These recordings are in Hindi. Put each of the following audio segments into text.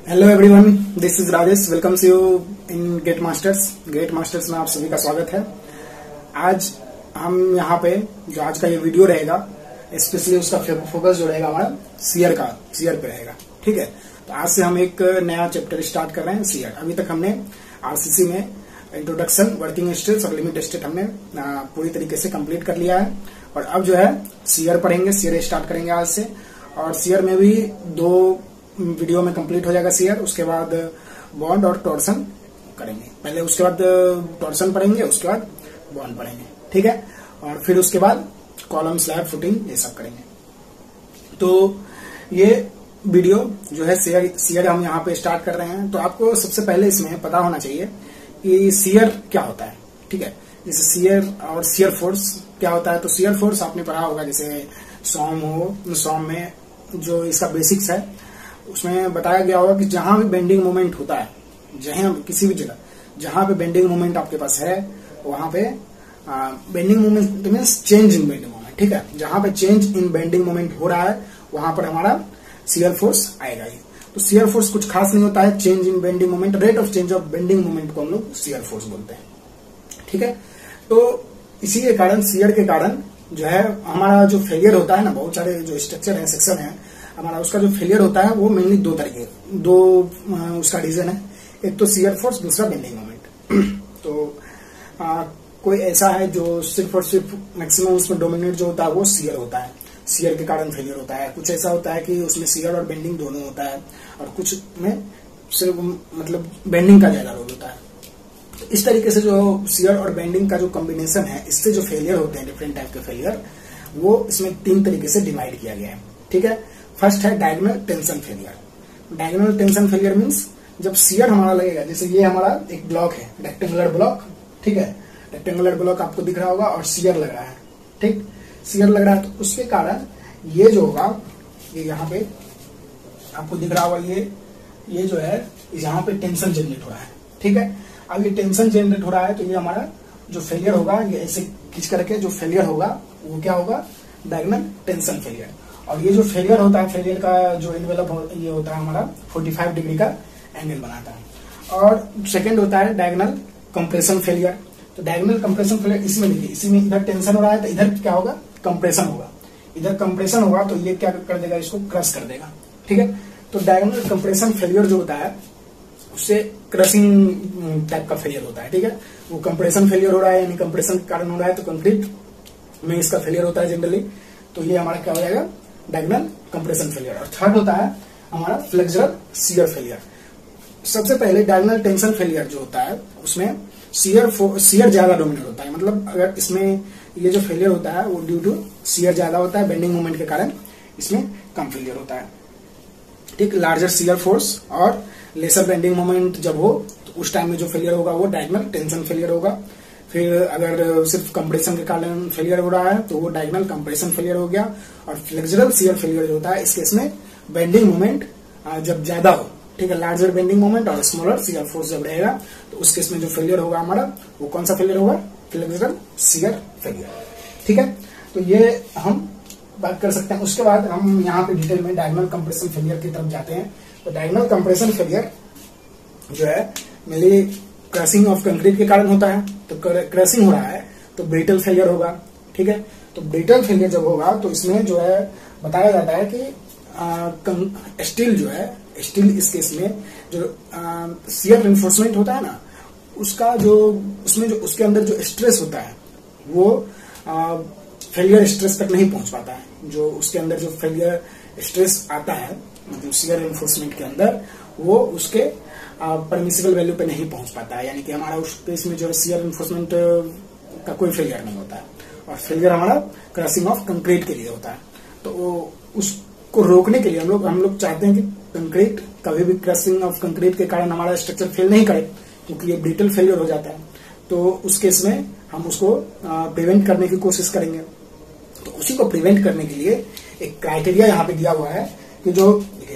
Hello everyone, this is Rajesh. Welcomes you in GATE masters. GATE masters में आप सभी का स्वागत है। आज हम यहाँ पे जो आज का ये वीडियो रहेगा, स्पेशली उसका फोकस जो रहेगा हमारा सीयर पे रहेगा। ठीक है, तो आज से हम एक नया चैप्टर स्टार्ट कर रहे हैं, सीयर। अभी तक हमने आरसीसी में इंट्रोडक्शन, वर्किंग स्टेट्स और लिमिट स्टेट हमने पूरी तरीके से कंप्लीट कर लिया है। और अब जो है सीयर पढ़ेंगे, सीयर स्टार्ट करेंगे आज से। और सीयर में भी 2 वीडियो में कंप्लीट हो जाएगा सीयर। उसके बाद बॉन्ड और टॉर्सन करेंगे। पहले उसके बाद टॉर्सन पढ़ेंगे, उसके बाद बॉन्ड पढ़ेंगे। ठीक है, और फिर उसके बाद कॉलम, स्लैब, फुटिंग ये सब करेंगे। तो ये वीडियो जो है सीयर हम यहाँ पे स्टार्ट कर रहे हैं। तो आपको सबसे पहले इसमें पता होना चाहिए कि सीयर क्या होता है। ठीक है, जैसे सीयर और सीयर फोर्स क्या होता है। तो सीयर फोर्स आपने पढ़ा होगा, जैसे सॉम में जो इसका बेसिक्स है उसमें बताया गया होगा कि जहां भी बेंडिंग मोमेंट होता है, जहां किसी भी जगह जहां पे बेंडिंग मोमेंट आपके पास है, वहां पे bending moment means change in bending moment. ठीक है, जहां पे चेंज इन बेंडिंग मोमेंट हो रहा है वहां पर हमारा सीयर फोर्स आएगा ही। तो सीयर फोर्स कुछ खास नहीं होता है, change in bending moment, rate of change of bending moment को हम लोग सीयर फोर्स बोलते हैं। ठीक है, तो इसी के कारण, सीयर के कारण जो है हमारा जो फेलियर होता है ना, बहुत सारे जो स्ट्रक्चर है, सेक्शन है हमारा, उसका जो फेलियर होता है वो मेनली दो उसका रीजन है। एक तो सीयर फोर्स, दूसरा बेंडिंग मोमेंट। तो कोई ऐसा है जो सिर्फ और सिर्फ मैक्सिमम उसमें डोमिनेट जो होता है वो सीयर होता है, सीयर के कारण फेलियर होता है। कुछ ऐसा होता है कि उसमें सीयर और बेंडिंग दोनों होता है, और कुछ में सिर्फ मतलब बेंडिंग का ज्यादा रोल होता है। तो इस तरीके से जो सीयर और बेंडिंग का जो कॉम्बिनेशन है, इससे जो फेलियर होते हैं, डिफरेंट टाइप के फेलियर, वो इसमें 3 तरीके से डिवाइड किया गया है। ठीक है, फर्स्ट है diagonal tension failure. Diagonal tension failure means जब सीयर हमारा लगेगा, जैसे ये हमारा एक ब्लॉक है, रेक्टेंगुलर ब्लॉक। ठीक है, रेक्टेंगुलर ब्लॉक आपको दिख रहा होगा और सीयर लग रहा है। ठीक, सीयर लग रहा है, तो उसके कारण ये जो होगा, ये यहाँ पे आपको दिख रहा होगा, ये जो है यहाँ पे टेंशन जनरेट हो रहा है। ठीक है, अब ये टेंशन जनरेट हो रहा है, तो ये हमारा जो फेलियर होगा, ये ऐसे खींच करके जो फेलियर होगा वो क्या होगा, डायगोनल टेंशन फेलियर। और ये जो फेलियर होता है, फेलियर का जो एनवेलप ये होता है हमारा 45 डिग्री का एंगल बनाता है। और सेकंड होता है डायगोनल कंप्रेशन फेलियर। तो डायगोनल कंप्रेशन फेलियर इसमें देखिए, इसमें इधर टेंशन हो रहा है तो इधर क्या होगा, कंप्रेशन होगा। इधर कंप्रेशन होगा तो ये क्या कर देगा, इसको क्रश कर देगा। ठीक है, तो डायगोनल कंप्रेशन फेलियर जो होता है उससे क्रशिंग टाइप का फेलियर होता है। ठीक है, वो कंप्रेशन फेलियर हो रहा है, यानी कंप्रेशन के कारण हो रहा है, तो कंक्रीट में इसका फेलियर होता है जनरली। तो ये हमारा क्या हो जाएगा, डायगोनल कंप्रेशन फेलियर। और थर्ड होता है हमारा फ्लेक्सुरल शियर फेलियर। सबसे पहले डायगोनल टेंशन फेलियर जो होता है उसमें शियर ज्यादा डोमिनेट होता है। मतलब अगर इसमें ये जो फेलियर होता है वो ड्यू टू शियर ज्यादा होता है, बेंडिंग मोमेंट के कारण इसमें कम फेलियर होता है। ठीक, लार्जर शियर फोर्स और लेसर बेंडिंग मोमेंट जब हो तो उस टाइम में जो फेलियर होगा वो डायगोनल टेंशन फेलियर होगा। फिर अगर सिर्फ कंप्रेशन के कारण फेलियर हो रहा है तो वो डायगोनल कंप्रेशन फेलियर हो गया। और फ्लेक्सुरल शियर फेलियर जो होता है, इस केस में बेंडिंग मोमेंट जब ज्यादा हो, ठीक है, लार्जर बेंडिंग मोमेंट और स्मॉलर शियर फोर्स जब रहेगा, तो उस केस में जो फेलियर होगा हमारा, वो कौन सा फेलियर होगा, फ्लेक्सुरल शियर फेलियर। ठीक है, तो ये हम बात कर सकते हैं। उसके बाद हम यहाँ पे डिटेल में डायगोनल कंप्रेशन फेलियर की तरफ जाते हैं। तो डायगोनल कंप्रेशन फेलियर जो है मेनली क्रशिंग ऑफ कंक्रीट के कारण होता है। तो क्रशिंग हो रहा है तो ब्रिटल फेलियर होगा। ठीक है, तो ब्रिटल फेलियर जब होगा तो इसमें जो है बताया जाता है कि स्टील जो है, स्टील इस केस में जो शियर रिइंफोर्समेंट होता है ना, उसका जो उसमें जो उसके अंदर जो स्ट्रेस होता है वो फेलियर स्ट्रेस तक नहीं पहुंच पाता है। जो उसके अंदर जो फेलियर स्ट्रेस आता है, मतलब शियर रिइंफोर्समेंट के अंदर, वो उसके परमिसिबल वैल्यू पे नहीं पहुंच पाता है। यानी कि हमारा उस केस में जो शियर रिइंफोर्समेंट का कोई फेलियर नहीं होता है। और फेलियर हमारा क्रशिंग ऑफ कंक्रीट के लिए होता है। तो उसको रोकने के लिए हम लोग चाहते हैं कि कंक्रीट कभी भी क्रशिंग ऑफ कंक्रीट के कारण हमारा स्ट्रक्चर फेल नहीं करे, क्योंकि ये ब्रिटल फेलियर हो जाता है। तो उस केस में हम उसको प्रिवेंट करने की कोशिश करेंगे। तो उसी को प्रिवेंट करने के लिए एक क्राइटेरिया यहाँ पे दिया हुआ है कि जो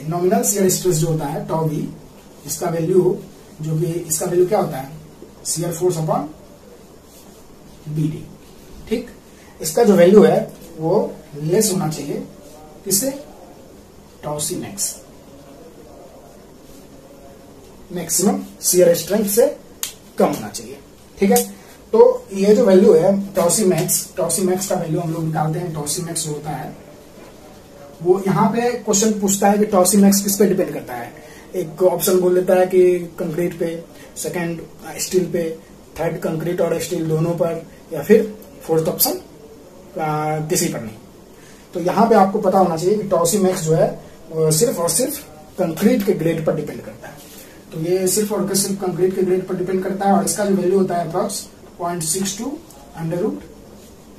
नॉमिनल शियर स्ट्रेस जो होता है टॉ बी, इसका वैल्यू जो कि इसका वैल्यू क्या होता है, शियर फोर्स अपॉन बीडी। ठीक, इसका जो वैल्यू है वो लेस होना चाहिए, किससे, टॉ C Max. Maximum shear strength से कम होना चाहिए। ठीक है, तो ये जो वैल्यू है टॉसी मैक्स का वैल्यू हम लोग निकालते हैं। टॉसी मैक्स जो होता है वो यहाँ पे क्वेश्चन पूछता है कि टॉसी मैक्स किस पे डिपेंड करता है। एक ऑप्शन बोल देता है कि कंक्रीट पे, सेकंड स्टील पे, थर्ड कंक्रीट और स्टील दोनों पर, या फिर फोर्थ ऑप्शन किसी पर नहीं। तो यहाँ पे आपको पता होना चाहिए कि टॉसी मैक्स जो है सिर्फ और सिर्फ कंक्रीट के ग्रेड पर डिपेंड करता है। तो ये सिर्फ और सिर्फ कंक्रीट के ग्रेड पर डिपेंड करता है और इसका जो वैल्यू होता है अप्रॉक्स 0.62 अंडर रूट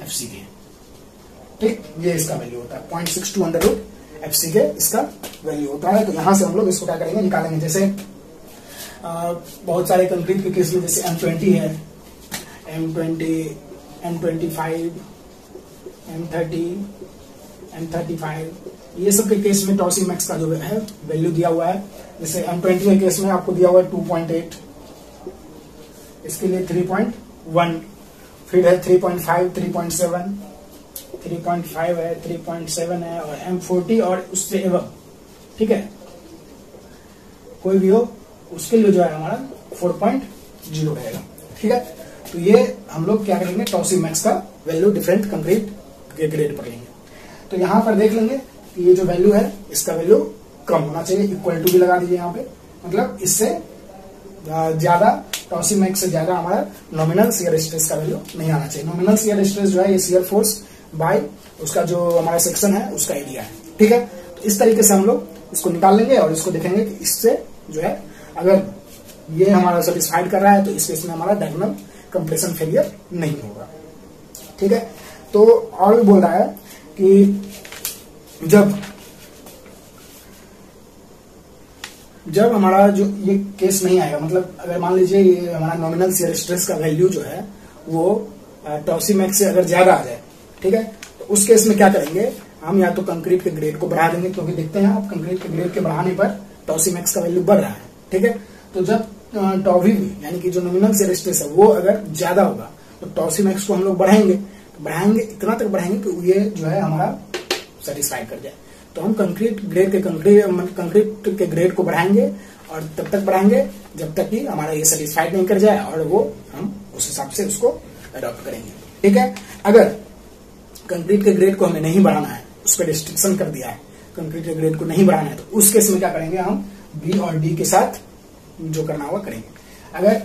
FCK। ठीक, ये इसका वैल्यू होता है 0.62 अंडर रूट FCK इसका वैल्यू होता है। तो यहां से हम लोग इसको क्या करेंगे, निकालेंगे। जैसे बहुत सारे कंक्रीट के केस में जैसे M20 है, M20, M25, M30, M35, ये सब के केस में टॉसी मैक्स का जो है वैल्यू दिया हुआ है। जैसे M20 के केस में आपको दिया हुआ है 2.8, इसके लिए 3.1, फिर है 3.5, 3.7, 3.5 है, 3.7 है, और M40 और उससे एवं, ठीक है, कोई भी हो उसके लिए जो है हमारा 4.0 रहेगा। ठीक है, तो ये हम लोग क्या करेंगे, टॉसी मैक्स का वैल्यू डिफरेंट कंक्रीट के ग्रेड पर लेंगे। तो यहां पर देख लेंगे कि ये जो वैल्यू है इसका वैल्यू कम होना चाहिए, इक्वल टू भी लगा दीजिए यहाँ पे, मतलब इससे ज्यादा, टॉसी मैक्स से ज्यादा हमारा नॉमिनल शियर स्ट्रेस का वैल्यू नहीं आना चाहिए। नॉमिनल शियर स्ट्रेस जो है ये शियर फोर्स बाय उसका जो हमारा सेक्शन है उसका एरिया है। ठीक है, तो इस तरीके से हम लोग इसको निकाल लेंगे और इसको देखेंगे कि इससे जो है अगर ये हमारा सेटिस्फाइड कर रहा है तो इस केस में हमारा डायगोनल कंप्रेशन फेलियर नहीं होगा। ठीक है, तो और भी बोल रहा है कि जब हमारा जो ये केस नहीं आएगा, मतलब अगर मान लीजिए ये हमारा नॉमिनल शियर स्ट्रेस का वैल्यू जो है वो टॉसी मैक्स से अगर ज्यादा आ जाए, ठीक है, तो उस केस में क्या करेंगे हम, या तो कंक्रीट के ग्रेड को बढ़ा देंगे, क्योंकि देखते हैं आप कंक्रीट के ग्रेड के बढ़ाने पर टॉसी मैक्स का वैल्यू बढ़ रहा है। ठीक है, तो जब टॉवी यानी कि जो नॉमिनल शियर स्ट्रेस है वो अगर ज्यादा होगा तो टॉसी मैक्स को हम लोग बढ़ाएंगे इतना तक बढ़ाएंगे कि ये जो है हमारा सेटिस्फाई कर जाए। तो हम कंक्रीट के ग्रेड को बढ़ाएंगे और तब तक बढ़ाएंगे जब तक कि हमारा ये सेटिस्फाइड नहीं कर जाए, और वो हम उस हिसाब से उसको अडॉप्ट करेंगे। ठीक है, अगर कंक्रीट के ग्रेड को हमें नहीं बढ़ाना है, उस पर रिस्ट्रिक्शन कर दिया है, कंक्रीट के ग्रेड को नहीं बढ़ाना है, तो उस केस में क्या करेंगे हम, बी और डी के साथ जो करना होगा करेंगे। अगर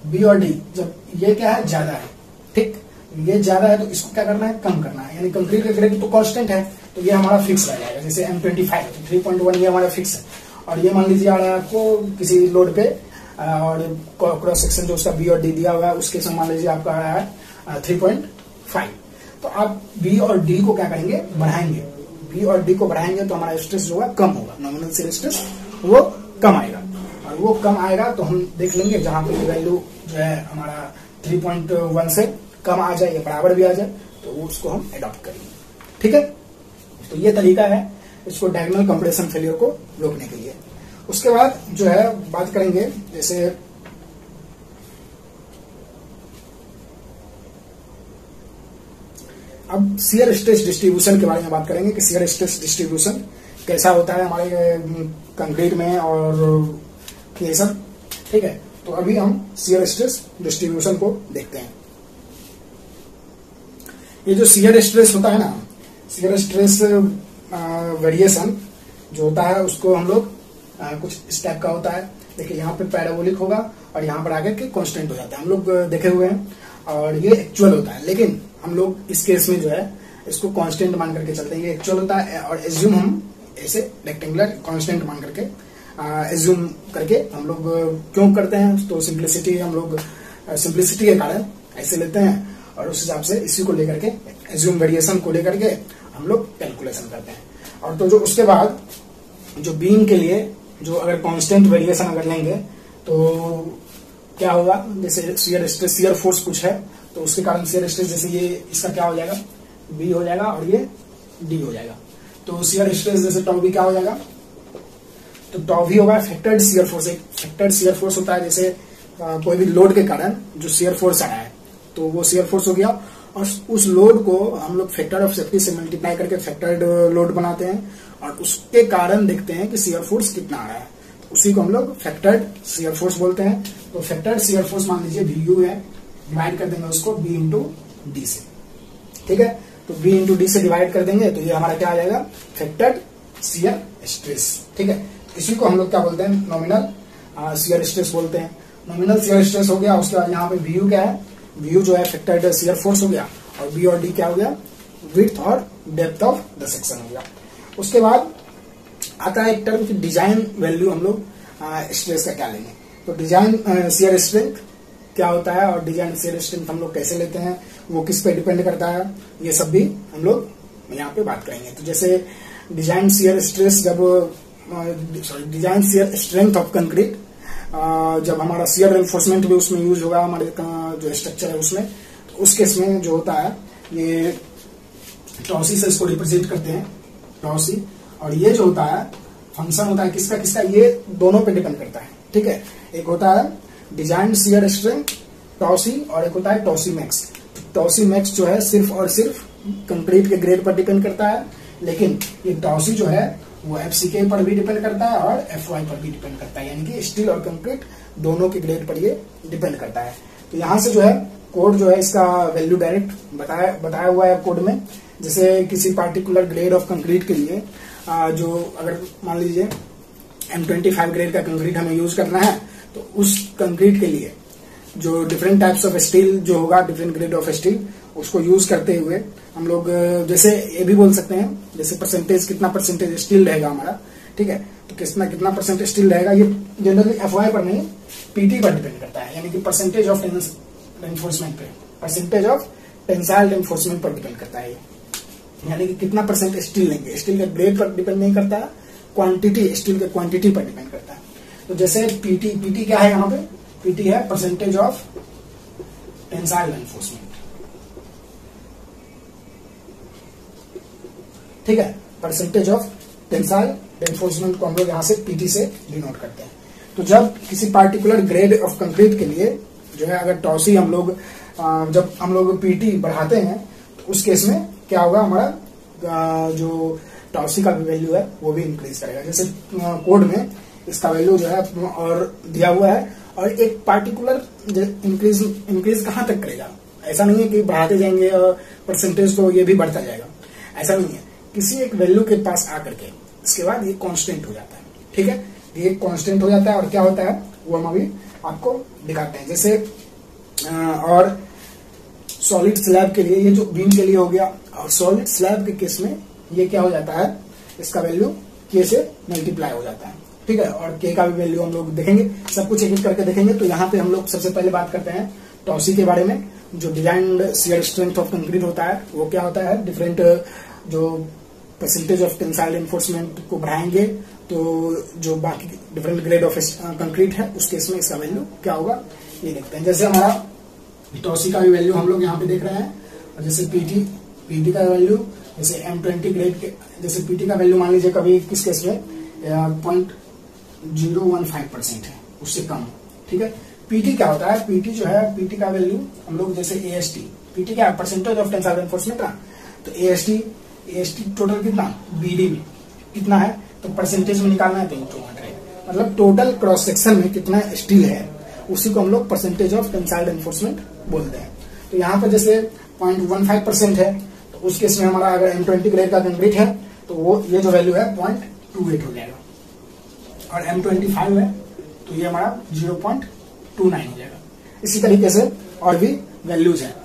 बी और डी जब ये क्या है ज्यादा है, ठीक, ये ज्यादा है तो इसको क्या करना है, कम करना है। यानी कंक्रीट का ग्रेड तो कांस्टेंट है तो ये हमारा फिक्स रह जाएगा। जैसे M25 तो 3.1 ये हमारा फिक्स है, और ये मान लीजिए आ रहा है आपको किसी लोड पे, और क्रॉस सेक्शन जो उसका बी और डी दिया हुआ है उसके से मान लीजिए आपका आ रहा है 3.5, तो आप बी और डी को क्या करेंगे, बढ़ाएंगे। बी और डी को बढ़ाएंगे तो हमारा स्ट्रेस जो है कम होगा, नॉमिनल शियर स्ट्रेस वो कम आएगा, और वो कम आएगा तो हम देख लेंगे जहां पे वैल्यू जो है हमारा 3.1 से कम आ जाए या बराबर भी आ जाए तो उसको हम एडॉप्ट करेंगे। ठीक है, तो ये तरीका है इसको डायगोनल कंप्रेशन फेलियर को रोकने के लिए। उसके बाद जो है बात करेंगे, जैसे अब शियर स्ट्रेस डिस्ट्रीब्यूशन के बारे में बात करेंगे कि शियर स्ट्रेस डिस्ट्रीब्यूशन कैसा होता है हमारे कंक्रीट में और ये सब। ठीक है, तो अभी हम शियर स्ट्रेस डिस्ट्रीब्यूशन को देखते हैं। ये जो शियर स्ट्रेस होता है ना, शियर स्ट्रेस वेरिएशन जो होता है उसको हम लोग कुछ इस टाइप का होता है। देखिए यहाँ पे पैराबोलिक होगा और यहाँ पर आगे के कांस्टेंट हो जाता है, हम लोग देखे हुए हैं, और ये एक्चुअल होता है। लेकिन हम लोग इस केस में जो है इसको कांस्टेंट मान करके चलते हैं, ये एक्चुअल होता है, और एज्यूम हम ऐसे रेक्टेंगुलर कांस्टेंट मान करके एज्यूम करके हम लोग क्यों करते हैं, तो सिंप्लिसिटी, हम लोग सिंप्लिसिटी के कारण ऐसे लेते हैं, और उस हिसाब से इसी को लेकर के एज्यूम वेरिएशन को लेकर के हम लोग कैलकुलेशन करते हैं। और तो जो उसके बाद जो बीम के लिए जो अगर कांस्टेंट वेरिएशन अगर लेंगे तो क्या होगा, जैसे शियर स्ट्रेस, शियर फोर्स कुछ है तो उसके कारण शियर स्ट्रेस, जैसे ये इसका क्या हो जाएगा, बी हो जाएगा और ये डी हो जाएगा। तो शियर स्ट्रेस जैसे टॉ बी क्या हो जाएगा, तो टॉ भी होगा फैक्टर्ड शियर फोर्स। एक फैक्टर्ड शियर फोर्स होता है, जैसे कोई भी लोड के कारण जो शियर फोर्स आया है तो वो शियर फोर्स हो गया, और उस लोड को हम लोग फैक्टर ऑफ सेफ्टी से मल्टीप्लाई करके फैक्टर्ड लोड बनाते हैं, और उसके कारण देखते हैं कि शियर फोर्स कितना आ रहा है। उसी को हम लोग फैक्टर्ड शियर फोर्स बोलते हैं। तो फैक्टर्ड शियर फोर्स मान लीजिए VU है, डिवाइड कर देंगे उसको B इंटू डी से, ठीक है। तो B इंटू डी से डिवाइड कर देंगे तो ये हमारा क्या आ जाएगा, फैक्टर्ड शियर स्ट्रेस, ठीक है। इसी को हम लोग क्या बोलते हैं, नॉमिनल शियर स्ट्रेस बोलते हैं। नॉमिनल शियर स्ट्रेस हो गया, उसके बाद यहाँ पे VU क्या है, VU जो है फैक्टर्ड शियर फोर्स हो गया, और B और D क्या हो गया, विड्थ और डेप्थ ऑफ द सेक्शन हो गया। उसके बाद आता है एक टर्म की डिजाइन वैल्यू, हम लोग स्ट्रेस का क्या लेंगे। तो डिजाइन शियर स्ट्रेंथ क्या होता है और डिजाइन शियर स्ट्रेंथ हम लोग कैसे लेते हैं, वो किस पे डिपेंड करता है, ये सब भी हम लोग यहाँ पे बात करेंगे। तो जैसे design shear stress design shear strength of concrete, जब हमारा शियर रेनफोर्समेंट भी उसमें यूज होगा, हमारे जो स्ट्रक्चर है उसमें, तो उस केस में जो होता है ये टॉसी से इसको रिप्रेजेंट करते हैं, टॉसी। और ये जो होता है फंक्शन होता है किसका किसका, ये दोनों पे डिपेंड करता है, ठीक है। एक होता है डिजाइन शियर स्ट्रेंथ टॉसी, और एक होता है टॉसी मैक्स। टॉसी मैक्स जो है सिर्फ और सिर्फ कंक्रीट के ग्रेड पर डिपेंड करता है, लेकिन ये टॉसी जो है वो FCK पर भी डिपेंड करता है और FY पर भी डिपेंड करता है, यानी कि स्टील और कंक्रीट दोनों के ग्रेड पर ये डिपेंड करता है। तो यहाँ से जो है कोड जो है इसका वैल्यू डायरेक्ट बताया हुआ है कोड में। जैसे किसी पार्टिकुलर ग्रेड ऑफ कंक्रीट के लिए जो अगर मान लीजिए M25 ग्रेड का कंक्रीट हमें यूज करना है, तो उस कंक्रीट के लिए जो डिफरेंट टाइप्स ऑफ स्टील जो होगा, डिफरेंट ग्रेड ऑफ स्टील, उसको यूज करते हुए हम लोग जैसे ये भी बोल सकते हैं, जैसे परसेंटेज, कितना परसेंटेज स्टील रहेगा हमारा, ठीक है। तो कितना परसेंट स्टील रहेगा, ये जनरली FY पर नहीं PT पर डिपेंड करता है, यानी कि परसेंटेज ऑफ रेनफोर्समेंट पे, परसेंटेज ऑफ टेंसाइल रेनफोर्समेंट पर डिपेंड करता है, यानी कि कितना परसेंट स्टील लेंगे। स्टील के ग्रेड पर डिपेंड नहीं करता है, क्वांटिटी, स्टील के क्वांटिटी पर डिपेंड करता है। तो जैसे PT क्या है, यहाँ पे PT है परसेंटेज ऑफ टेंसाइल रेनफोर्समेंट, ठीक है। परसेंटेज ऑफ टेंसाइल रेनफोर्समेंट को हम लोग यहाँ से PT से डिनोट करते हैं। तो जब किसी पार्टिकुलर ग्रेड ऑफ कंक्रीट के लिए जो है अगर टॉसी हम लोग जब हम लोग PT बढ़ाते हैं, तो उस केस में क्या होगा, हमारा जो टॉसी का वैल्यू है वो भी इंक्रीज करेगा। जैसे कोड में इसका वैल्यू जो है और दिया हुआ है, और एक पार्टिकुलर इंक्रीज कहाँ तक करेगा, ऐसा नहीं है कि बढ़ाते जाएंगे और परसेंटेज तो ये भी बढ़ता जाएगा, ऐसा नहीं है। किसी एक वैल्यू के पास आकर के इसके बाद ये कांस्टेंट हो जाता है, ठीक है। ये कांस्टेंट हो जाता है, और क्या होता है वो हम अभी आपको दिखाते हैं। जैसे और सॉलिड स्लैब के लिए ये जो बीम के लिए हो गया, और सॉलिड स्लैब के केस में ये क्या हो जाता है, इसका वैल्यू K से मल्टीप्लाई हो जाता है, ठीक है। और K का भी वैल्यू हम लोग देखेंगे, सब कुछ एक एक करके देखेंगे। तो यहाँ पे हम लोग सबसे पहले बात करते हैं टॉसी के बारे में। जो design shear strength of concrete होता है वो क्या होता है, डिफरेंट जो परसेंटेज ऑफ टेंसाइल रेनफोर्समेंट को बढ़ाएंगे, तो जो बाकी डिफरेंट ग्रेड ऑफ कंक्रीट है उस केस में इसका वैल्यू क्या होगा, ये देखते हैं। जैसे हमारा टॉसी का भी वैल्यू हम लोग यहाँ पे देख रहे हैं, और जैसे PT का वैल्यू, जैसे M20 ग्रेड के, जैसे PT का वैल्यू मान लीजिए कभी किस केस में 0.015% है, उससे कम, ठीक है। PT क्या होता है, PT जो है, PT का वैल्यू हम लोग जैसे AST, PT क्या है, परसेंटेज ऑफ टेंसाइल रेनफोर्समेंट का। तो AST टोटल कितना, BD में कितना है, तो परसेंटेज में निकालना है तो 200, मतलब टोटल क्रॉस सेक्शन में कितना स्टील है, उसी को हम लोग परसेंटेज ऑफ टेंसाइल रेनफोर्समेंट बोलते हैं। तो यहाँ पर जैसे 0.15% है, तो उस केस में हमारा अगर M20 ग्रेड का कंक्रीट है तो वो ये जो वैल्यू है 0.28 हो जाएगा, और M25 है तो ये हमारा 0.29 हो जाएगा। इसी तरीके से और भी वैल्यूज है,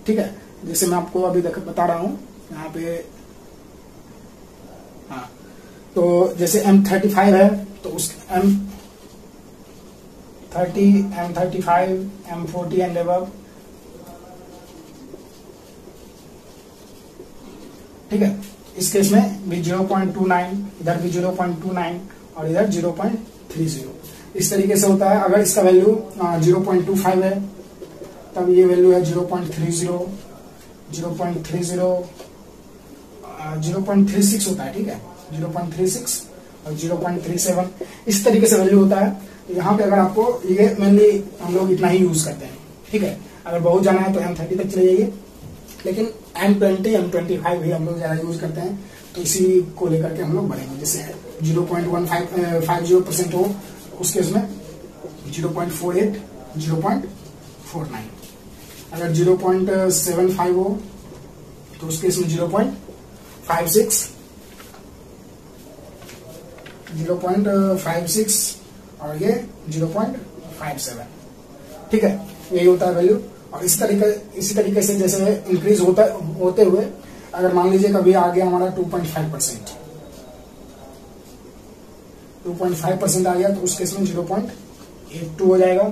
ठीक है। जैसे मैं आपको अभी बता रहा हूँ यहाँ पे, हाँ, तो जैसे M35 है तो उस M30, M35, M40 and above, ठीक है। इस केस में भी 0.29, इधर भी 0.29 और इधर 0.30, इस तरीके से होता है। अगर इसका वैल्यू 0.25 है तब ये वैल्यू है 0.30, 0.36 होता है, ठीक है, 0.36 और 0.37, इस तरीके से वैल्यू होता है। यहाँ पे अगर आपको ये मेनली हम लोग इतना ही यूज करते हैं, ठीक है। अगर बहुत जाना है तो M30 तक चले जाइए, लेकिन M20, M25 भी हम लोग ज्यादा यूज करते हैं, तो इसी को लेकर के हम लोग बढ़ेंगे। जैसे 0.150% हो उस केस में 0.48, 0.49। अगर 0.75 हो तो उस केस में 0.56, 0.56 और ये 0.57। ठीक है, यही होता है वैल्यू। और इसी तरीके से जैसे इंक्रीज होते हुए अगर मान लीजिए कभी आ गया हमारा 2.5%, 2.5% आ गया तो उस केस में 0.82 हो जाएगा,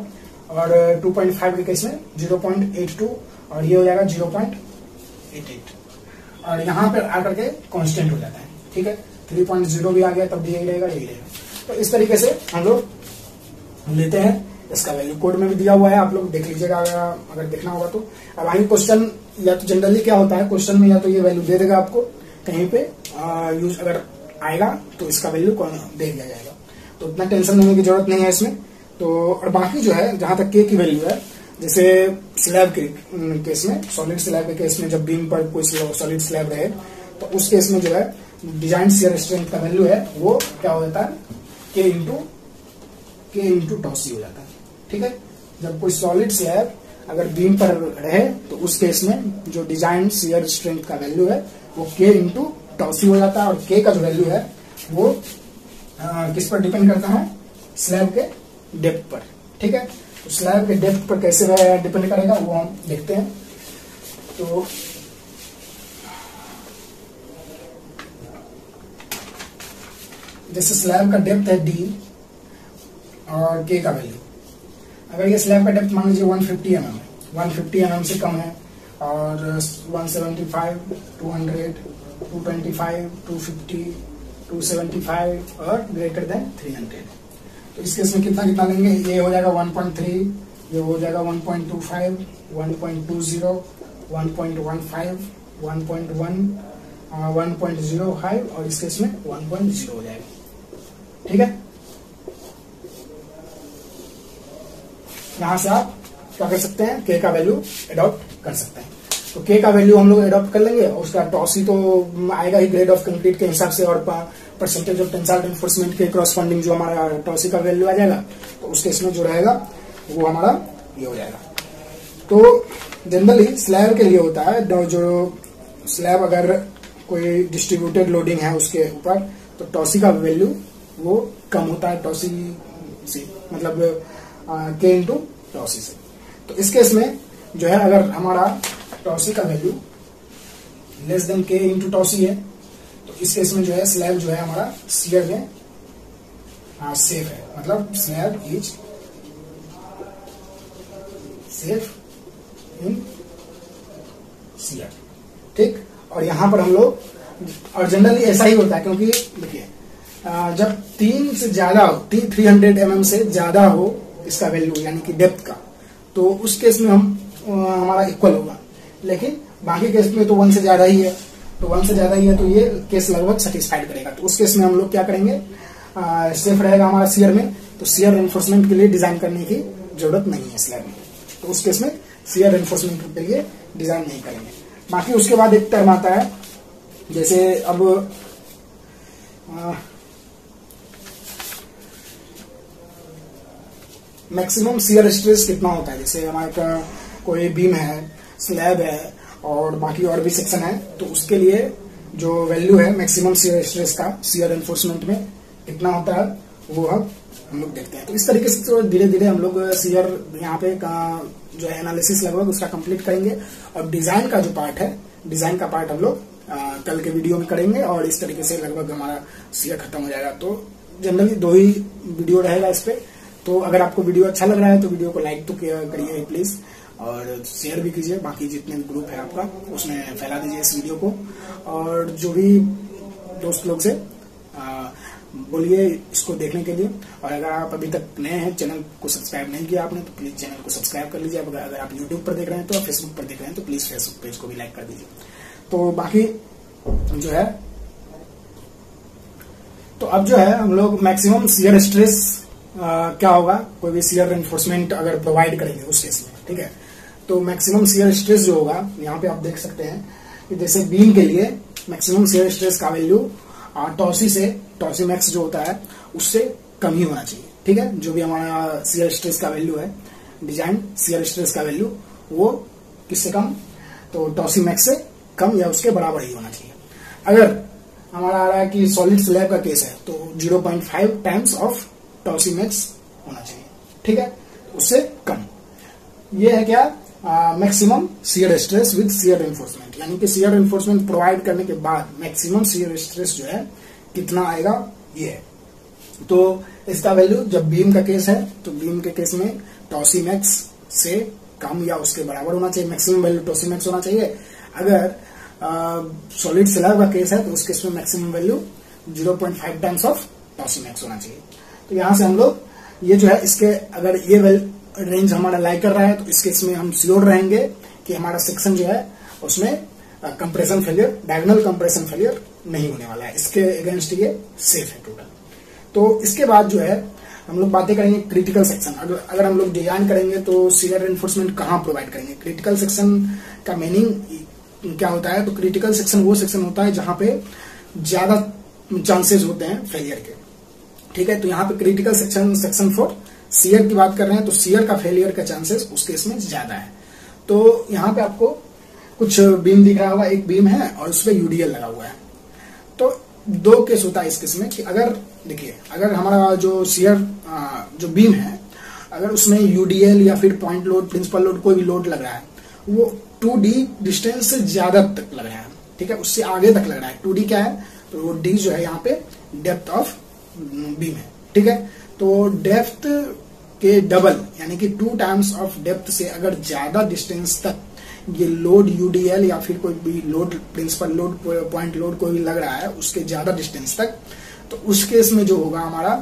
और 2.5 के केस में 0.82, और ये हो जाएगा 0.88, और यहाँ पर आकर के कांस्टेंट हो जाता है। ठीक है, 3.0 भी आ गया तब भी यही रहेगा, यही रहेगा। तो इस तरीके से हम लोग लेते हैं। इसका वैल्यू कोड में भी दिया हुआ है, आप लोग देख लीजिएगा अगर देखना होगा तो। अब आगे क्वेश्चन, या तो जनरली क्या होता है क्वेश्चन में, या तो ये वैल्यू दे देगा आपको कहीं पे यूज अगर आएगा तो इसका वैल्यू दे दिया जाएगा, तो उतना टेंशन लेने की जरूरत नहीं है इसमें। तो और बाकी जो है जहां तक के की वैल्यू है, जैसे स्लैब के केस में, सॉलिड स्लैब के केस में जब बीम पर कोई सॉलिड स्लैब रहे तो उस केस में जो है डिजाइन शियर स्ट्रेंथ का वैल्यू है वो क्या हो जाता है, के इंटू टॉसी हो जाता है। ठीक है, जब कोई सॉलिड स्लैब अगर बीम पर रहे तो उस केस में जो डिजाइन शियर स्ट्रेंथ का वैल्यू है वो के इंटू टॉसी हो जाता है, और के का जो वैल्यू है वो किस पर डिपेंड करता है, स्लैब के डेप्थ पर। ठीक है, तो स्लैब के डेप्थ पर कैसे डिपेंड करेगा वो हम देखते हैं। तो जैसे स्लैब का डेप्थ है डी और के का वैल्यू, अगर ये स्लैब का डेप्थ मान लीजिए 150 mm है, 150 mm से कम है, और 175, 200, 225, 250, 275 और ग्रेटर देन 300, तो इस केस में कितना लेंगे, ये हो जाएगा 1.3, ये हो जाएगा 1.25, 1.20, 1.15, 1.1, 1.05 और इस केस में 1.0 हो जाएगा। ठीक है, यहां से आप क्या कर सकते हैं, के का वैल्यू एडॉप्ट कर सकते हैं। तो के का वैल्यू हम लोग एडॉप्ट कर लेंगे, और उसका टॉसी तो आएगा ही ग्रेड ऑफ कंक्रीट के हिसाब से, और परसेंटेज ऑफ टेंसाइल रिइंफोर्समेंट के क्रॉसफंडिंग जो हमारा टॉसी का वैल्यू आ जाएगा, तो उसके इसमें जो रहेगा वो हमारा ये हो जाएगा। तो जनरली स्लैब के लिए होता है, जो स्लैब अगर कोई डिस्ट्रीब्यूटेड लोडिंग है उसके ऊपर, तो टॉसी का वैल्यू वो कम होता है, टॉसी से मतलब के इंटू टॉसी से। तो इस केस में जो है अगर हमारा टॉसी का वैल्यू लेस देन के इंटू टॉसी है, तो इस केस में जो है स्लैब जो है हमारा शियर में सेफ है, मतलब slab is safe in shear. ठीक, और यहां पर हम लोग, और जनरली ऐसा ही होता है, क्योंकि देखिए जब 3 से ज्यादा हो, 300 mm से ज्यादा हो इसका वैल्यू यानी कि डेप्थ का, तो उस केस में हमारा इक्वल होगा, लेकिन बाकी केस में तो 1 से ज्यादा ही है, तो 1 से ज्यादा ही है, तो ये केस लगभग सेटिस्फाइड करेगा। तो उस केस में हम लोग क्या करेंगे, सेफ रहेगा हमारा शियर में, तो शियर एनफोर्समेंट के लिए डिजाइन करने की जरूरत नहीं है स्लैब में, तो उस केस में शियर एनफोर्समेंट के लिए डिजाइन नहीं करेंगे। बाकी उसके बाद एक टर्म आता है, जैसे अब मैक्सिमम शियर स्ट्रेस कितना होता है, जैसे हमारे कोई बीम है, स्लैब है और बाकी और भी सेक्शन है, तो उसके लिए जो वैल्यू है मैक्सिमम शियर स्ट्रेस का शियर एनफोर्समेंट में कितना होता है वो हम लोग देखते हैं। तो इस तरीके से तो धीरे धीरे हम लोग शियर यहाँ पे जो है एनालिसिस लगभग उसका कंप्लीट करेंगे, और डिजाइन का जो पार्ट है, डिजाइन का पार्ट हम लोग कल के वीडियो में करेंगे, और इस तरीके से लगभग हमारा शियर खत्म हो जाएगा। तो जनरली 2 ही वीडियो रहेगा इस पे। तो अगर आपको वीडियो अच्छा लग रहा है तो वीडियो को लाइक तो करिए प्लीज, और शेयर भी कीजिए, बाकी जितने भी ग्रुप है आपका उसमें फैला दीजिए इस वीडियो को, और जो भी दोस्त लोग से बोलिए इसको देखने के लिए। और अगर आप अभी तक नए हैं, चैनल को सब्सक्राइब नहीं किया आपने, तो प्लीज चैनल को सब्सक्राइब कर लीजिए। अगर आप यूट्यूब पर देख रहे हैं तो, फेसबुक पर देख रहे हैं तो प्लीज फेसबुक पेज को भी लाइक कर दीजिए। तो बाकी जो है, तो अब जो है हम लोग मैक्सिमम शियर स्ट्रेस क्या होगा, कोई भी शियर एनफोर्समेंट अगर प्रोवाइड करेंगे उस केस में, ठीक है। तो मैक्सिमम शियर स्ट्रेस जो होगा, यहाँ पे आप देख सकते हैं कि जैसे बीम के लिए मैक्सिमम शियर स्ट्रेस का वैल्यू टॉसी मैक्स जो होता है उससे कम ही होना चाहिए। ठीक है, जो भी हमारा शियर स्ट्रेस का वैल्यू है, डिजाइन शियर स्ट्रेस का वैल्यू वो किससे कम, तो टॉसी मैक्स से कम या उसके बराबर ही होना चाहिए। अगर हमारा आ रहा है कि सॉलिड स्लैब का केस है तो 0.5 टाइम्स ऑफ टॉसी मैक्स होना चाहिए, ठीक है, उससे कम। ये है क्या, maximum shear stress with shear enforcement, यानी कि शियर एनफोर्समेंट प्रोवाइड करने के बाद मैक्सिमम शियर स्ट्रेस जो है कितना आएगा, ये है। तो इसका वैल्यू जब बीम का केस है तो बीम के केस में टॉसी मैक्स से कम या उसके बराबर होना चाहिए, मैक्सिमम वैल्यू टॉसी मैक्स होना चाहिए। अगर सॉलिड स्लैब का केस है तो उस केस में maximum value 0.5 times of tau C max होना चाहिए। तो यहां से हम लोग ये जो है इसके अगर ये रेंज हमारा लाई कर रहा है तो इस केस में हम श्योर रहेंगे कि हमारा सेक्शन जो है उसमें compression failure, diagonal compression failure नहीं होने वाला है, इसके अगेंस्ट ये सेफ है टोटल। तो इसके बाद जो है हम लोग बातें करेंगे क्रिटिकल सेक्शन। अगर हम लोग डिजाइन करेंगे तो शियर एनफोर्समेंट कहाँ प्रोवाइड करेंगे, क्रिटिकल सेक्शन का मीनिंग क्या होता है, तो क्रिटिकल सेक्शन वो सेक्शन होता है जहां पे ज्यादा चांसेस होते हैं फेलियर के, ठीक है। तो यहाँ पे क्रिटिकल सेक्शन फॉर शियर की बात कर रहे हैं, तो शियर का फेलियर का चांसेस उस केस में ज्यादा है। तो यहाँ पे आपको कुछ बीम दिख रहा होगा, एक बीम है और उसपे यूडीएल लगा हुआ है। तो दो केस होता है इस केस में कि अगर देखिए, अगर हमारा जो शियर जो बीम है अगर उसमें यूडीएल या फिर पॉइंट लोड, प्रिंसिपल लोड, कोई भी लोड लग रहा है वो 2D डिस्टेंस से ज्यादा तक लग रहा है, ठीक है, उससे आगे तक लग रहा है। 2D क्या है, तो वो डी जो है यहाँ पे डेप्थ ऑफ बीम है, ठीक है। तो डेप्थ के डबल यानी कि 2 टाइम्स ऑफ डेप्थ से अगर ज्यादा डिस्टेंस तक ये लोड यूडीएल या फिर कोई भी load, principal load, point load कोई भी लग रहा है उसके ज्यादा डिस्टेंस तक, तो उस केस में जो होगा हमारा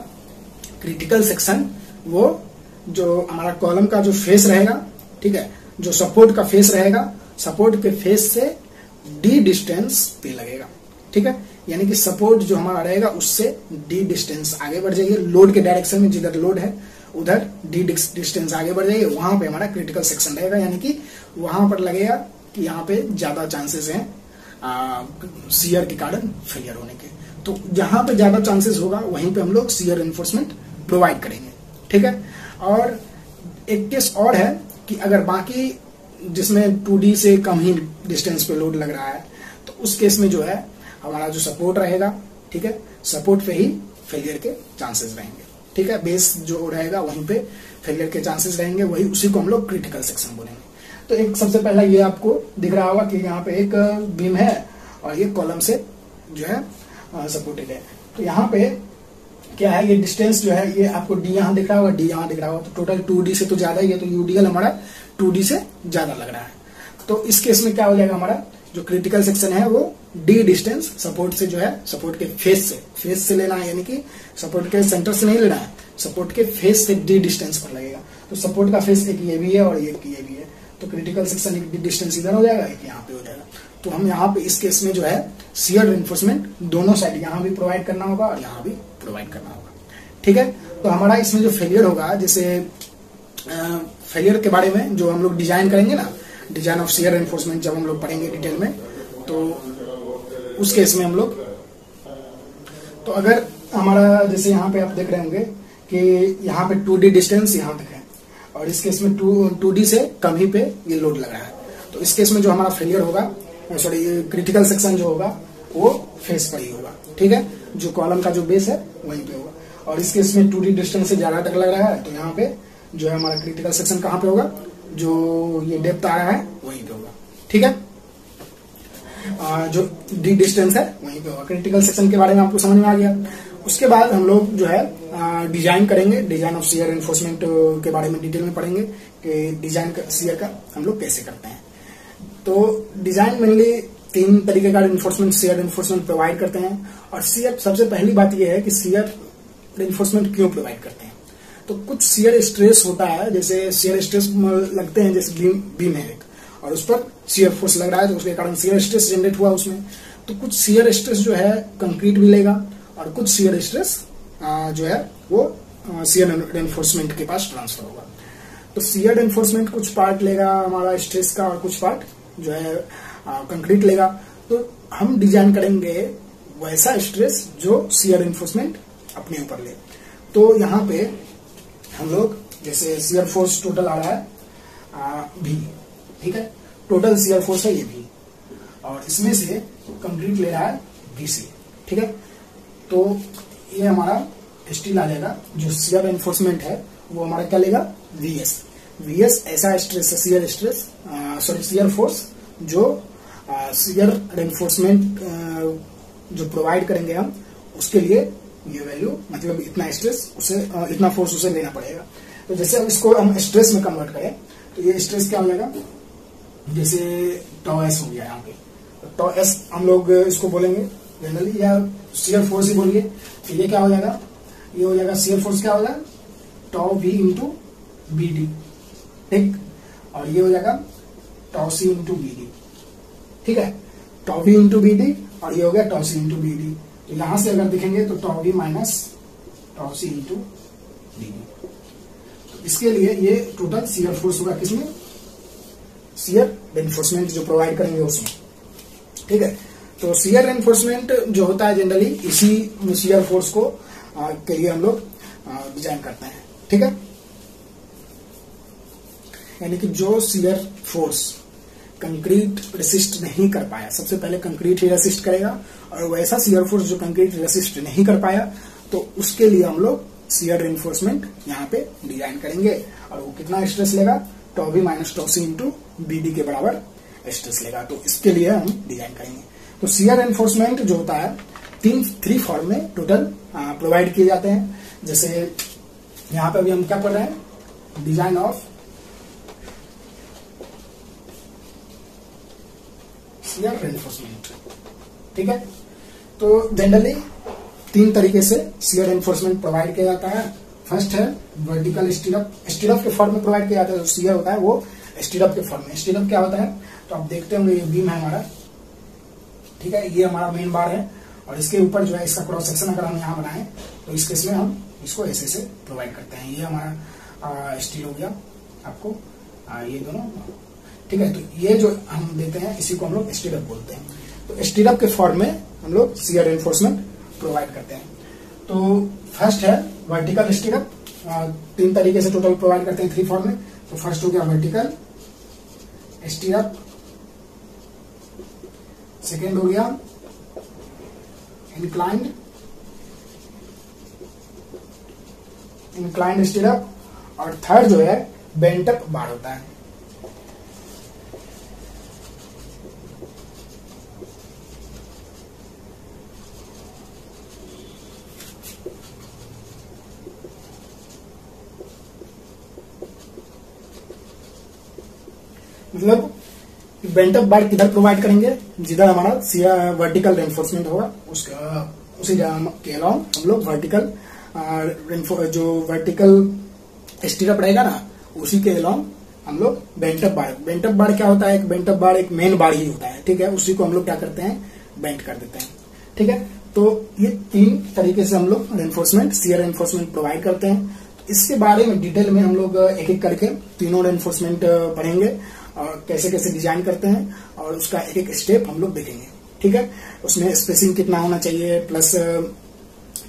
क्रिटिकल सेक्शन, वो जो हमारा कॉलम का जो फेस रहेगा, ठीक है, जो सपोर्ट का फेस रहेगा, सपोर्ट के फेस से डी डिस्टेंस पे लगेगा, ठीक है। यानी कि सपोर्ट जो हमारा रहेगा उससे डी डिस्टेंस आगे बढ़ जाइए, लोड के डायरेक्शन में जिधर लोड है उधर डी डिस्टेंस आगे बढ़ जाइए, वहां पे हमारा क्रिटिकल सेक्शन रहेगा। यानी कि वहां पर लगेगा कि यहाँ पे ज्यादा चांसेस हैं शियर के कारण फेलियर होने के। तो जहां पे ज्यादा चांसेस होगा वहीं पे हम लोग शियर एनफोर्समेंट प्रोवाइड करेंगे, ठीक है। और एक केस और है कि अगर बाकी जिसमें 2D से कम ही डिस्टेंस पे लोड लग रहा है तो उस केस में जो है हमारा जो सपोर्ट रहेगा, ठीक है, सपोर्ट पे ही फेलियर के चांसेस रहेंगे, ठीक है। बेस जो रहेगा वहीं पे फेलियर के चांसेस रहेंगे, वही उसी को हम लोग क्रिटिकल सेक्शन बोलेंगे। तो एक सबसे पहला ये आपको दिख रहा होगा कि यहाँ पे एक बीम है और ये कॉलम से जो है सपोर्टेड है। तो यहाँ पे क्या है, ये डिस्टेंस जो है ये आपको डी यहाँ दिख रहा होगा, डी यहाँ दिख रहा होगा, तो टोटल 2D से तो ज्यादा ही है, तो यूडीएल हमारा 2D से ज्यादा लग रहा है। तो इस केस में क्या हो जाएगा, हमारा जो क्रिटिकल सेक्शन है वो डी डिस्टेंस सपोर्ट से जो है, सपोर्ट के फेस से लेना है, यानी कि सपोर्ट के सेंटर से नहीं लेना है, सपोर्ट के फेस से डी डिस्टेंस पर लगेगा। तो सपोर्ट का फेस एक ये भी है और एक ये भी है, तो क्रिटिकल सेक्शन एक डी डिस्टेंस इधर हो जाएगा, एक यहाँ पे हो जाएगा। तो हम यहाँ पे इस केस में जो है शियर एनफोर्समेंट दोनों साइड, यहाँ भी प्रोवाइड करना होगा और यहाँ भी प्रोवाइड करना होगा, ठीक है। तो हमारा इसमें जो फेलियर होगा, जैसे फेलियर के बारे में जो हम लोग डिजाइन करेंगे ना, डिजाइन ऑफ शियर एनफोर्समेंट जब हम लोग पढ़ेंगे डिटेल में, तो उस केस में हम लोग, तो अगर हमारा जैसे यहाँ पे आप देख रहे होंगे कि यहाँ पे 2D डिस्टेंस यहाँ तक है और इस केस में 2D से कम ही पे ये लोड लग रहा है, तो इस केस में जो हमारा फेलियर होगा, सॉरी क्रिटिकल सेक्शन जो होगा वो फेस पर ही होगा, ठीक है, जो कॉलम का जो बेस है वहीं पे होगा। और इस केस में 2D डिस्टेंस से ज्यादा तक लग रहा है, तो यहाँ पे जो है हमारा क्रिटिकल सेक्शन कहाँ पे होगा, जो ये डेप्थ आ रहा है वहीं पे होगा, ठीक है। जो डी डिस्टेंस है वहीं पे होगा। क्रिटिकल सेक्शन के बारे में आपको समझ में आ गया। उसके बाद हम लोग जो है डिजाइन करेंगे, डिजाइन ऑफ शियर एनफोर्समेंट के बारे में डिटेल में पढ़ेंगे कि डिजाइन शियर का हम लोग कैसे करते हैं। तो डिजाइन मेनली 3 तरीके का एनफोर्समेंट, शियर एनफोर्समेंट प्रोवाइड करते हैं। और शियर, सबसे पहली बात यह है कि शियर एनफोर्समेंट क्यों प्रोवाइड करते हैं। तो कुछ शियर स्ट्रेस होता है, जैसे शियर स्ट्रेस लगते हैं, जैसे बीम है एक और उस पर शियर फोर्स लग रहा है, तो उसके कारण शियर स्ट्रेस जनरेट हुआ उसमें। तो कुछ शियर स्ट्रेस जो है कंक्रीट भी लेगा और कुछ शियर स्ट्रेस जो है वो शियर एनफोर्समेंट के पास ट्रांसफर होगा। तो शियर एनफोर्समेंट कुछ पार्ट लेगा हमारा स्ट्रेस का और कुछ पार्ट जो है कंक्रीट लेगा। तो हम डिजाइन करेंगे वैसा स्ट्रेस जो शियर एनफोर्समेंट अपने ऊपर ले। तो यहाँ पे हम लोग जैसे शियर फोर्स टोटल आ रहा है भी, ठीक है, टोटल शियर फोर्स है ये भी, और इसमें से कंक्रीट ले रहा है बी से, ठीक है। तो ये हमारा स्टील आ जाएगा, जो शियर एनफोर्समेंट है वो हमारा क्या लेगा, वीएस। वीएस ऐसा स्ट्रेस है, shear stress sorry shear force जो शियर एनफोर्समेंट जो प्रोवाइड करेंगे हम, उसके लिए ये वैल्यू मतलब इतना स्ट्रेस उसे इतना फोर्स उसे लेना पड़ेगा। तो जैसे अब इसको हम स्ट्रेस में कन्वर्ट करें तो ये स्ट्रेस क्या हो जाएगा, जैसे टॉ एस हो गया यहाँ पे, तो टॉ एस हम लोग इसको बोलेंगे जनरली, या शियर फोर्स ही बोलिए। तो ये क्या हो जाएगा, ये हो जाएगा शियर फोर्स क्या होगा, tau V into B D, ठीक, और ये हो जाएगा tau C into B D, ठीक है, tau V into B D, और ये हो गया tau C into B D. तो यहां से अगर देखेंगे तो tau V minus tau C into B D. तो इसके लिए ये टोटल शियर फोर्स होगा किसमें, शियर एनफोर्समेंट जो प्रोवाइड करेंगे उसमें, ठीक है। तो शियर एनफोर्समेंट जो होता है जनरली इसी शियर फोर्स को के लिए हम लोग डिजाइन करते हैं, ठीक है। यानी कि जो शियर फोर्स कंक्रीट रेसिस्ट नहीं कर पाया, सबसे पहले कंक्रीट ही रेसिस्ट करेगा, और वैसा शियर फोर्स जो कंक्रीट रेसिस्ट नहीं कर पाया तो उसके लिए हम लोग शियर एनफोर्समेंट यहाँ पे डिजाइन करेंगे, और वो कितना स्ट्रेस लेगा, tau V minus tau C into B D के बराबर स्ट्रेस लेगा। तो इसके लिए हम डिजाइन करेंगे। तो शियर एनफोर्समेंट जो होता है थ्री फॉर्म में टोटल प्रोवाइड किए जाते हैं। जैसे यहाँ पे अभी हम क्या पढ़ रहे हैं, डिजाइन ऑफ शियर एनफोर्समेंट, ठीक है। तो जनरली 3 तरीके से शियर एनफोर्समेंट प्रोवाइड किया जाता है। फर्स्ट है वर्टिकल स्टीरअप, स्टीरअप के फॉर्म में प्रोवाइड किया जाता है। जो शियर होता है वो स्टीरअप के फॉर्म में। स्टीरअप क्या होता है, तो आप देखते होंगे ये बीम है हमारा, ठीक है, ये हमारा मेन बार है, और इसके ऊपर जो है इसका क्रॉस सेक्शन अगर हम यहाँ बनाएं तो इस केस में हम इसको ऐसे से प्रोवाइड करते हैं। ये हमारा स्टील हो गया आपको, ये दोनों, ठीक है। तो ये जो हम देते हैं इसी को हम लोग स्टीरअप बोलते हैं। तो स्टीरअप के फॉर्म में हम लोग शियर एनफोर्समेंट प्रोवाइड करते हैं। तो फर्स्ट है वर्टिकल स्टीरअप, 3 तरीके से टोटल प्रोवाइड करते हैं 3 फॉर्म में। तो फर्स्ट हो गया वर्टिकल स्टीरअप, सेकेंड हो गया इंक्लाइंड स्टीरअप, और थर्ड जो है बेंट अप बार होता है। मतलब बेंट अप बार किधर प्रोवाइड करेंगे, जिधर हमारा वर्टिकल रेनफोर्समेंट होगा उसका उसी के अलाउंग हम लोग वर्टिकल जो वर्टिकल स्टीरअप रहेगा ना, उसी के अलाउंग हम लोग बेंट अप बार क्या होता है, एक बेंट अप बार एक मेन बार ही होता है, ठीक है। उसी को हम लोग क्या करते हैं, बेंट कर देते हैं, ठीक है। तो ये 3 तरीके से हम लोग रेनफोर्समेंट शियर रेनफोर्समेंट प्रोवाइड करते हैं। इसके बारे में डिटेल में हम लोग एक एक करके तीनों रेनफोर्समेंट पढ़ेंगे और कैसे कैसे डिजाइन करते हैं, और उसका एक एक स्टेप हम लोग देखेंगे, ठीक है। उसमें स्पेसिंग कितना होना चाहिए, प्लस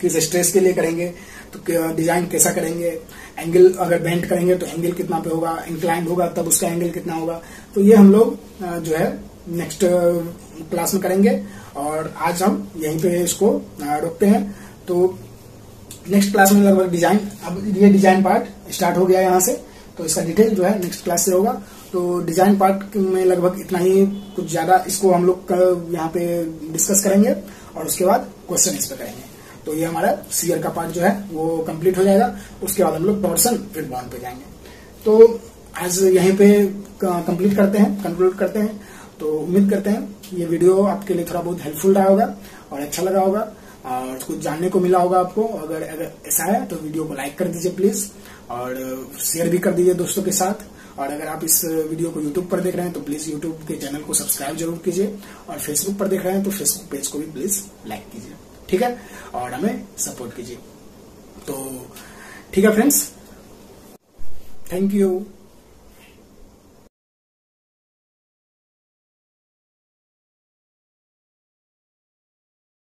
किस स्ट्रेस के लिए करेंगे, तो डिजाइन कैसा करेंगे, एंगल अगर बेंट करेंगे तो एंगल कितना पे होगा, इंक्लाइंड होगा तब उसका एंगल कितना होगा। तो ये हम लोग जो है नेक्स्ट क्लास में करेंगे, और आज हम यहीं पे इसको रोकते हैं। तो नेक्स्ट क्लास में लगभग डिजाइन, अब ये डिजाइन पार्ट स्टार्ट हो गया यहाँ से, तो इसका डिटेल जो है नेक्स्ट क्लास से होगा। तो डिजाइन पार्ट में लगभग इतना ही, कुछ ज्यादा इसको हम लोग यहाँ पे डिस्कस करेंगे, और उसके बाद क्वेश्चन इस पे करेंगे। तो ये हमारा शियर का पार्ट जो है वो कंप्लीट हो जाएगा। उसके बाद हम लोग टॉर्सन फिर बॉन्ड पे जाएंगे। तो आज यहीं पे कंप्लीट करते हैं, कंक्लूड करते हैं। तो उम्मीद करते हैं ये वीडियो आपके लिए थोड़ा बहुत हेल्पफुल रहा होगा और अच्छा लगा होगा और कुछ जानने को मिला होगा आपको। अगर ऐसा है तो वीडियो को लाइक कर दीजिए प्लीज, और शेयर भी कर दीजिए दोस्तों के साथ। और अगर आप इस वीडियो को यूट्यूब पर देख रहे हैं तो प्लीज यूट्यूब के चैनल को सब्सक्राइब जरूर कीजिए, और फेसबुक पर देख रहे हैं तो फेसबुक पेज को भी प्लीज लाइक कीजिए, ठीक है, और हमें सपोर्ट कीजिए। तो ठीक है फ्रेंड्स, थैंक यू।